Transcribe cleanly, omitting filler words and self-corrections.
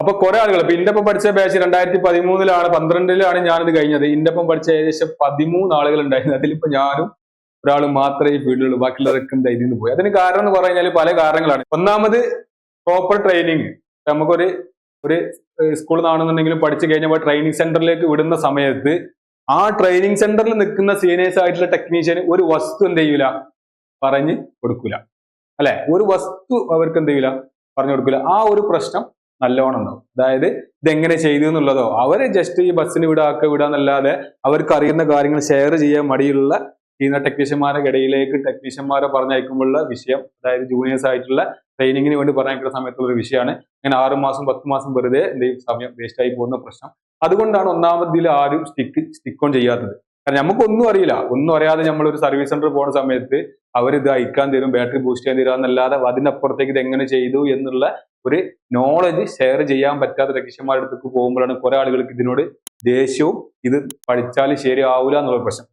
അപ്പൊ കുറെ ആളുകൾ ഇപ്പൊ ഇന്റെ ഒപ്പം പഠിച്ച ബാച്ച് 2013 12 ഞാനിത് കഴിഞ്ഞത്. ഇന്റെ ഒപ്പം പഠിച്ച ഏകദേശം 13 ആളുകൾ ഉണ്ടായിരുന്നു. അതിലിപ്പോ ഞാനും ഒരാൾ മാത്രമേ ഈ ഫീൽഡിലുള്ളൂ. ബാക്കിയുള്ളവരൊക്കെ ഇതിൽ നിന്ന് പോയി. അതിന് കാരണം എന്ന് പറഞ്ഞു കഴിഞ്ഞാൽ പല കാരണങ്ങളാണ്. ഒന്നാമത് പ്രോപ്പർ ട്രെയിനിങ്. നമുക്കൊരു സ്കൂളിൽ നിന്നാണെന്നുണ്ടെങ്കിലും പഠിച്ചു കഴിഞ്ഞപ്പോൾ ട്രെയിനിങ് സെന്ററിലേക്ക് വിടുന്ന സമയത്ത് ആ ട്രെയിനിങ് സെന്ററിൽ നിൽക്കുന്ന സീനിയേഴ്സ് ആയിട്ടുള്ള ടെക്നീഷ്യന് ഒരു വസ്തു എന്ത് ചെയ്യൂല, പറഞ്ഞ് കൊടുക്കൂല. അല്ലെ, ഒരു വസ്തു അവർക്ക് എന്ത് ചെയ്യൂല, പറഞ്ഞു കൊടുക്കില്ല. ആ ഒരു പ്രശ്നം നല്ലോണം ഉണ്ടാവും. അതായത് ഇതെങ്ങനെ ചെയ്തു എന്നുള്ളതോ, അവര് ജസ്റ്റ് ഈ ബസ്സിന് വിടാന്നല്ലാതെ അവർക്ക് അറിയുന്ന കാര്യങ്ങൾ ഷെയർ ചെയ്യാൻ മടിയുള്ള ചെയ്യുന്ന ടെക്നീഷ്യന്മാരുടെ ഇടയിലേക്ക് ടെക്നീഷ്യന്മാരെ പറഞ്ഞയക്കുമ്പോഴുള്ള വിഷയം, അതായത് ജൂനിയേഴ്സ് ആയിട്ടുള്ള ട്രെയിനിങ്ങിന് വേണ്ടി പറഞ്ഞയക്കുന്ന സമയത്തുള്ള ഒരു വിഷയമാണ്. അങ്ങനെ 6 മാസം 10 മാസം വെറുതെ എന്തെങ്കിലും സമയം വേസ്റ്റ് ആയി പോകുന്ന പ്രശ്നം. അതുകൊണ്ടാണ് ഒന്നാമതിൽ ആരും സ്റ്റിക്ക് ഓൺ ചെയ്യാത്തത്. കാരണം നമുക്കൊന്നും അറിയില്ല. ഒന്നും അറിയാതെ നമ്മൾ ഒരു സർവീസ് സെന്റർ പോകുന്ന സമയത്ത് അവരിത് അയക്കാൻ തരും, ബാറ്ററി ബൂസ്റ്റ് ചെയ്യാൻ തരും എന്നല്ലാതെ അതിനപ്പുറത്തേക്ക് ഇത് എങ്ങനെ ചെയ്തു എന്നുള്ള ഒരു നോളജ് ഷെയർ ചെയ്യാൻ പറ്റാത്ത ടെക്നീഷ്യന്മാരുടെ അടുത്തേക്ക് പോകുമ്പോഴാണ് കുറെ ആളുകൾക്ക് ഇതിനോട് ദേഷ്യവും ഇത് പഠിച്ചാൽ ശരിയാവൂല എന്നുള്ള പ്രശ്നം.